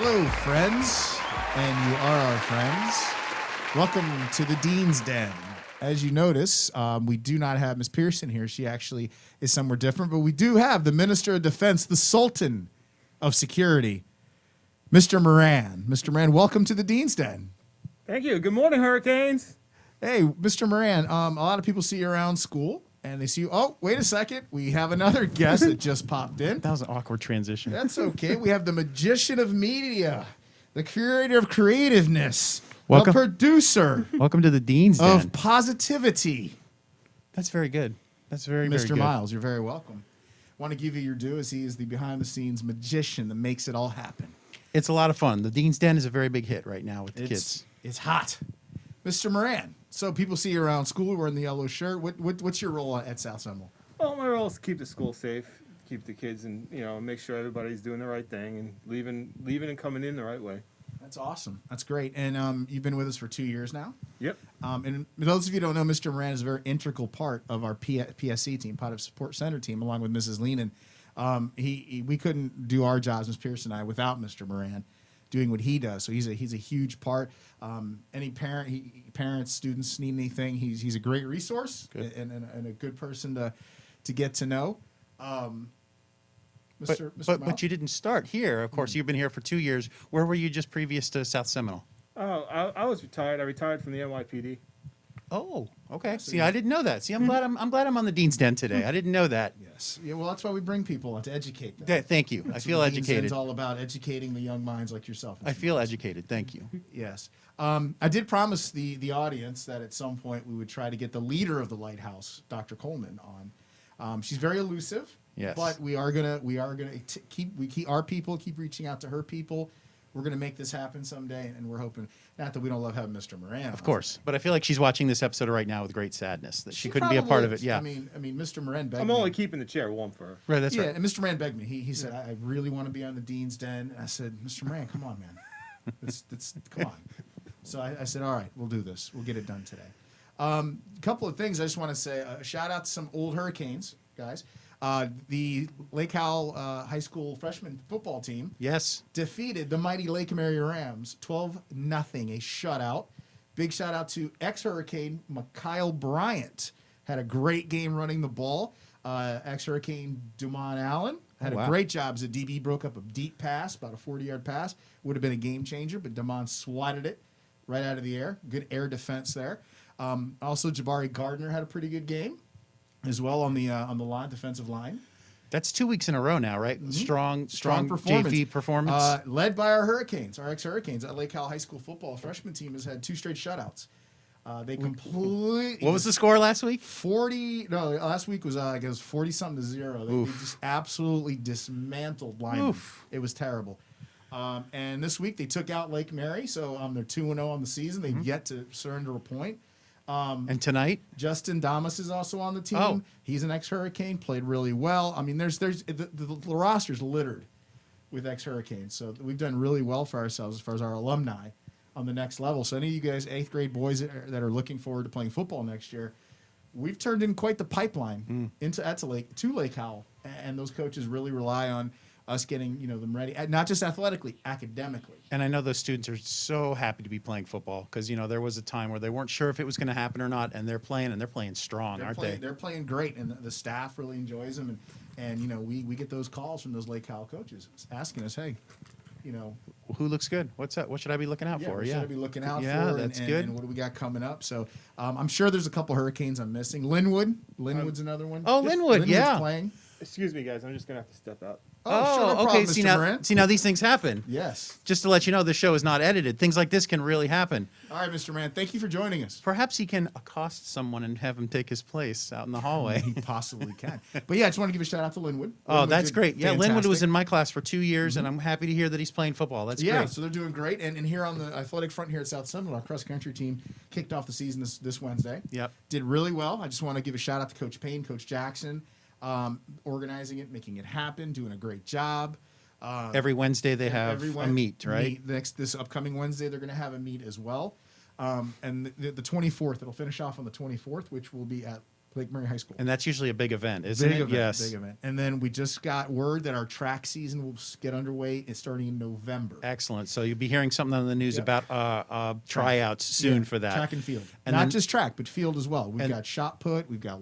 Hello, friends, and you are our friends. Welcome to the Dean's Den. As you notice, we do not have Ms. Pearson here. She actually is somewhere different, but we do have the Minister of Defense, the Sultan of Security, Mr. Moran. Mr. Moran, welcome to the Dean's Den. Thank you. Good morning, Hurricanes. Hey, Mr. Moran, a lot of people see you around school, and they see you. Oh, wait a second. We have another guest that just popped in. That was an awkward transition. That's okay. We have the magician of media, the curator of creativeness, Welcome. the producer Welcome to the Dean's Den. of positivity, That's very good. That's very Mr. good. Miles. You're very welcome. Want to give you your due, as he is the behind-the-scenes magician that makes it all happen. It's a lot of fun. The Dean's Den is a very big hit right now with the kids. It's hot. Mr. Moran, so people see you around school wearing the yellow shirt. What's your role at South Seminole? Well, my role is to keep the school safe, keep the kids, and make sure everybody's doing the right thing and leaving and coming in the right way. That's awesome. That's great. And you've been with us for 2 years now. Yep. And for those of you who don't know, Mr. Moran is a very integral part of our PSC team, Pot of Support Center team, along with Mrs. Leenan. We couldn't do our jobs, Ms. Pierce and I, without Mr. Moran doing what he does. So he's a huge part. Any parents, students need anything, he's a great resource and a good person to get to know. Mr. But you didn't start here. Of course, you've been here for 2 years. Where were you just previous to South Seminole? Oh, I was retired. I retired from the NYPD. Oh, okay. See, I didn't know that. See, I'm glad I'm on the Dean's Den today. I didn't know that. Yes. Yeah. Well, that's why we bring people on, to educate them. Thank you. I That's feel what the Dean's educated. Den's all about educating the young minds like yourself. I Mr. feel Miles. educated. Thank you. Yes. I did promise the audience that at some point we would try to get the leader of the Lighthouse, Dr. Coleman, on. She's very elusive. Yes. But we are gonna keep our people keep reaching out to her people. We're gonna make this happen someday, and we're hoping. Not that we don't love having Mr. Moran. Of course. But I feel like she's watching this episode right now with great sadness that she couldn't be a probably part of is. it. Yeah. I mean, Mr. Moran begged I'm me. only keeping the chair warm for her. Right. That's Yeah, right. and Mr. Moran begged me. He said, I really want to be on the Dean's Den. And I said, Mr. Moran, come on, man. Come on. So I said, all right, we'll do this. We'll get it done today. A couple of things I just want to say. A shout out to some old Hurricanes, guys. The Lake Howell High School freshman football team Yes. defeated the mighty Lake Mary Rams 12-0, a shutout. Big shout out to ex-Hurricane Mikhail Bryant. Had a great game running the ball. Ex-Hurricane Dumont Allen had a great job as a DB, broke up a deep pass, about a 40-yard pass. Would have been a game changer, but Dumont swatted it right out of the air. Good air defense there. Also, Jabari Gardner had a pretty good game as well on the line, defensive line. That's 2 weeks in a row now, right? Mm-hmm. Strong performance. JV performance. Led by our Hurricanes, our ex-Hurricanes. That Lake Howell High School football freshman team has had 2 straight shutouts. They completely. What was the score last week? 40. No, last week was I guess 40-something to 0. They just absolutely dismantled linemen. It was terrible. And this week they took out Lake Mary, so they're 2-0 on the season. They've yet to surrender a point. And tonight? Justin Damas is also on the team. Oh. He's an ex-Hurricane, played really well. I mean, there's the roster's littered with ex-Hurricanes, so we've done really well for ourselves as far as our alumni on the next level. So any of you guys, 8th grade boys that are looking forward to playing football next year, we've turned in quite the pipeline to Lake Howell, and those coaches really rely on us getting them ready, not just athletically, academically. And I know those students are so happy to be playing football because there was a time where they weren't sure if it was going to happen or not, and they're playing strong, aren't they? They're playing great, and the staff really enjoys them, and we get those calls from those Lake Howell coaches asking us, hey, who looks good? What's up? What should I be looking out for? What should I be looking out for? That's good. And what do we got coming up? So I'm sure there's a couple Hurricanes I'm missing. Linwood's another one. Oh, Linwood, Linwood's playing. Excuse me, guys. I'm just gonna have to step out. Sure, no okay. problem, See Mr. now, Moran. these things happen. Yes. Just to let you know, the show is not edited. Things like this can really happen. All right, Mr. Moran, thank you for joining us. Perhaps he can accost someone and have him take his place out in the hallway. He possibly can. But yeah, I just want to give a shout out to Linwood. Oh, Linwood that's did great. Yeah, Linwood was fantastic. in my class for 2 years, and I'm happy to hear that he's playing football. That's Yeah, great. so they're doing great. And here on the athletic front here at South Seminole, our cross-country team kicked off the season this Wednesday. Yep. Did really well. I just want to give a shout out to Coach Payne, Coach Jackson, organizing it, making it happen, doing a great job. Every Wednesday they have a meet, right? This upcoming Wednesday, they're going to have a meet as well. And the 24th, it'll finish off on the 24th, which will be at Lake Mary High School. And that's usually a big event, isn't Big it? event, Yes. big event. And then we just got word that our track season will get underway. It's starting in November. Excellent. So you'll be hearing something on the news Yep. about tryouts soon Yeah, for that. track and field, And not then- just track, but field as well. We've and- got shot put. We've got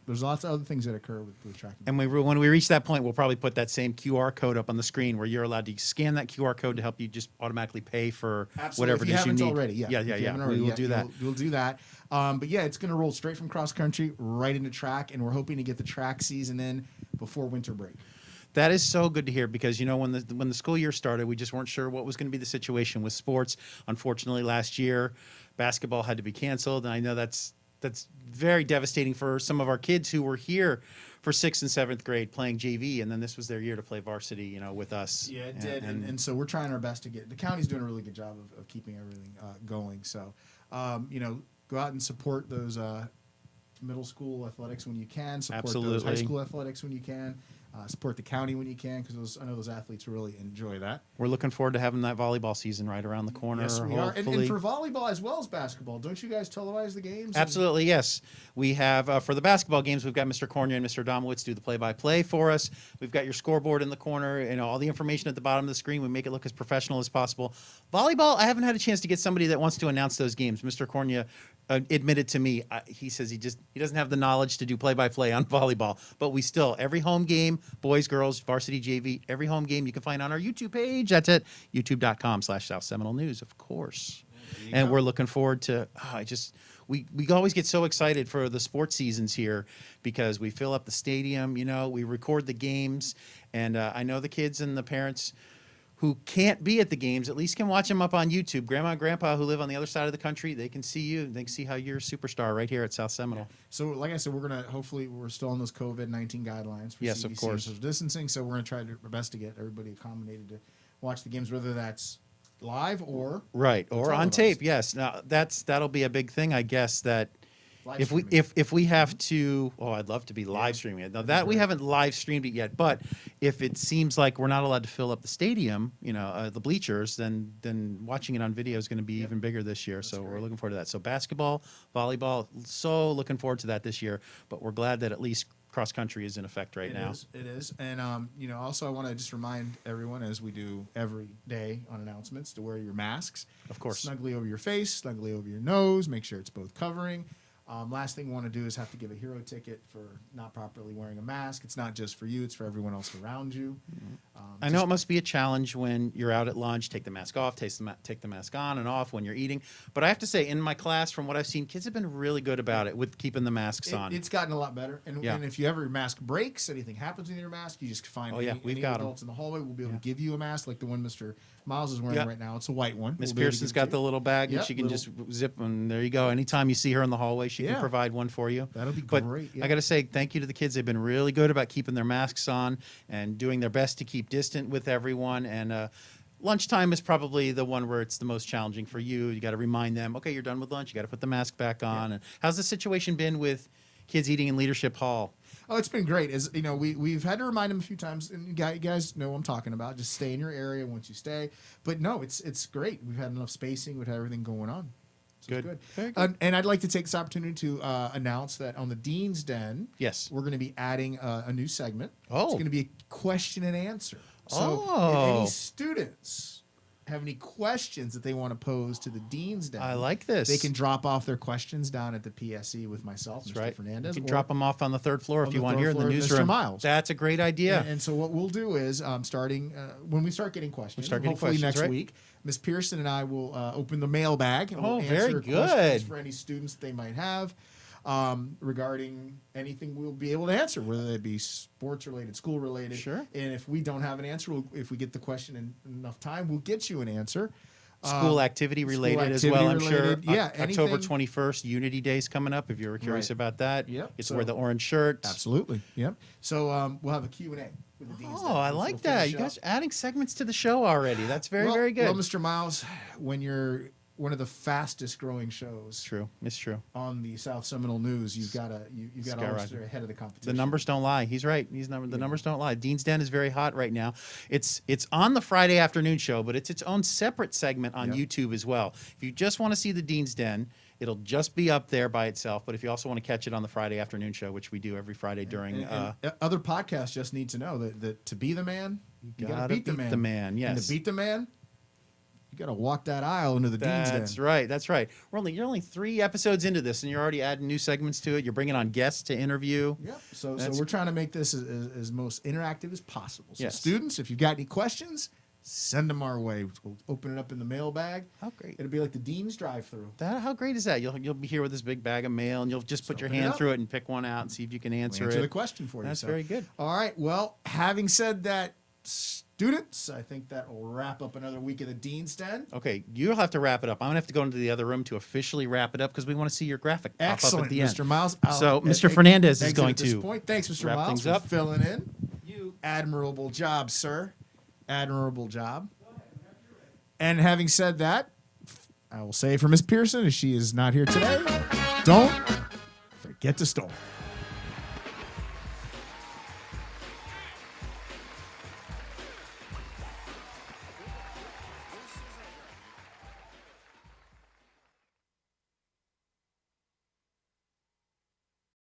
there's lots of other things that occur with track. And when we reach that point, we'll probably put that same QR code up on the screen where you're allowed to scan that QR code to help you just automatically pay for whatever if it you is you haven't need. already, yeah, If you haven't already, We will yeah, do that. We'll do that. But yeah, it's going to roll straight from cross country right into track, and we're hoping to get the track season in before winter break. That is so good to hear because when the school year started, we just weren't sure what was going to be the situation with sports. Unfortunately, last year, basketball had to be canceled, and I know that's very devastating for some of our kids who were here for 6th and 7th grade playing JV, and then this was their year to play varsity, with us. Yeah, it did, and so we're trying our best to get. The county's doing a really good job of keeping everything going. So, go out and support those middle school athletics when you can. Support those high Absolutely. school athletics when you can. Support the county when you can, because I know those athletes really enjoy that. We're looking forward to having that volleyball season right around the corner. Yes, we are. And hopefully. for volleyball as well as basketball, don't you guys televise the games? Absolutely, yes. We have, for the basketball games, we've got Mr. Cornia and Mr. Domowitz do the play-by-play for us. We've got your scoreboard in the corner, all the information at the bottom of the screen. We make it look as professional as possible. Volleyball, I haven't had a chance to get somebody that wants to announce those games. Mr. Cornia admitted to me, he says he doesn't have the knowledge to do play-by-play on volleyball, but we still, every home game, boys, girls, varsity, JV, every home game you can find on our YouTube page. That's it, youtube.com/South Seminole News, of course. And we're looking forward to, we always get so excited for the sports seasons here because we fill up the stadium, we record the games, and I know the kids and the parents who can't be at the games at least can watch them up on YouTube. Grandma and Grandpa who live on the other side of the country, they can see you. They can see how you're a superstar right here at South Seminole. So, like I said, hopefully we're still on those COVID-19 guidelines for Yes, of CDC course. social distancing. So we're going to try our best to get everybody accommodated to watch the games, whether that's live or Right, or on televised. tape, yes. Now that'll be a big thing, I guess, that live if we streaming. if we have to, I'd love to be live streaming it. Now that we great. haven't live streamed it yet, but if it seems like we're not allowed to fill up the stadium, the bleachers, then watching it on video is going to be even bigger this year. So we're great. looking forward to that. So basketball, volleyball, so looking forward to that this year. But we're glad that at least cross country is in effect right now. It is. And, also I want to just remind everyone, as we do every day on announcements, to wear your masks. Of course. Snugly over your face, snugly over your nose, make sure it's both covering. Last thing we want to do is have to give a hero ticket for not properly wearing a mask. It's not just for you, it's for everyone else around you. I know it must be a challenge when you're out at lunch, take the mask off, take the mask on and off when you're eating. But I have to say, in my class, from what I've seen, kids have been really good about it with keeping the masks on. It's gotten a lot better. And, Yeah. and if your mask breaks, anything happens with your mask, you just find we've any got 'em. adults in the hallway will be able to give you a mask like the one Mr. Miles is wearing Yeah. right now. It's a white one. Miss We'll be able to Pearson's give it got to the you. little bag, and Yep, she can little- just zip, and there you go. Anytime you see her in the hallway, she Yeah. can provide one for you. That'll be But great. Yeah. I got to say, thank you to the kids. They've been really good about keeping their masks on and doing their best to keep distant with everyone. And lunchtime is probably the one where it's the most challenging for you. You got to remind them, okay, you're done with lunch. You got to put the mask back on. And how's the situation been with kids eating in Leadership Hall? Oh, it's been great. As we've had to remind them a few times, and you guys know what I'm talking about. Just stay in your area once you stay. But no, it's great. We've had enough spacing. We've had everything going on. So it's Good. Very good. And I'd like to take this opportunity to announce that on the Dean's Den, Yes. we're going to be adding a new segment. Oh. It's going to be a question and answer. So Oh. if any students have any questions that they want to pose to the Dean's Den, I like this. they can drop off their questions down at the PSE with myself, That's Mr. right. Fernandez. You can or- drop them off on the third floor on if the you want third here in the floor of Mr. newsroom. Miles. That's a great idea. And so what we'll do is, starting when we start getting questions, start getting hopefully questions, next right. week, Miss Pearson and I will open the mailbag. And Oh, we'll very answer good. questions for any students that they might have regarding anything we'll be able to answer, whether it be sports related, school related. Sure. And if we don't have an answer, if we get the question in enough time, we'll get you an answer. School activity related as well, I'm sure. related, yeah, October anything- 21st, Unity Day's coming up. If you were curious Right. about that, Yep, it's so- wear the orange shirt. Absolutely. Yep. So we'll have a Q&A with the Dean's Den. Oh, I We'll like that. finish You up. guys are adding segments to the show already. That's very, Well, very good. Well, Mr. Miles, when you're one of the fastest growing shows True. It's true. on the South Seminole News, you've got to always Skyrocket. stay ahead of the competition. The numbers don't lie. He's right. The numbers don't lie. Dean's Den is very hot right now. It's on the Friday afternoon show, but it's its own separate segment on Yep. YouTube as well. If you just want to see the Dean's Den It'll just be up there by itself. But if you also want to catch it on the Friday afternoon show, which we do every Friday during. And other podcasts just need to know that to be the man, you got to beat the man. The man, yes. And to beat the man, you got to walk that aisle into the Dean's Den. That's right. That's right. You're only 3 episodes into this, and you're already adding new segments to it. You're bringing on guests to interview. Yep. So we're trying to make this as most interactive as possible. So Yes. students, if you've got any questions, send them our way. We'll open it up in the mailbag. How great. It'll be like the Dean's drive-through. How great is that? You'll be here with this big bag of mail, and you'll just put your open it hand up. through it and pick one out and see if you can answer the it. question for you. That's So, very good. All right. Well, having said that, students, I think that will wrap up another week of the Dean's Den. Okay, you'll have to wrap it up. I'm gonna have to go into the other room to officially wrap it up because we want to see your graphic pop up Excellent, at the end. Mr. Miles. So, Mr. Fernandez is exit going at this to point. Thanks, Mr. wrap Miles, things for up. filling in. Admirable job, sir. Admirable job. And having said that, I will say for Miss Pearson, as she is not here today, don't forget to storm.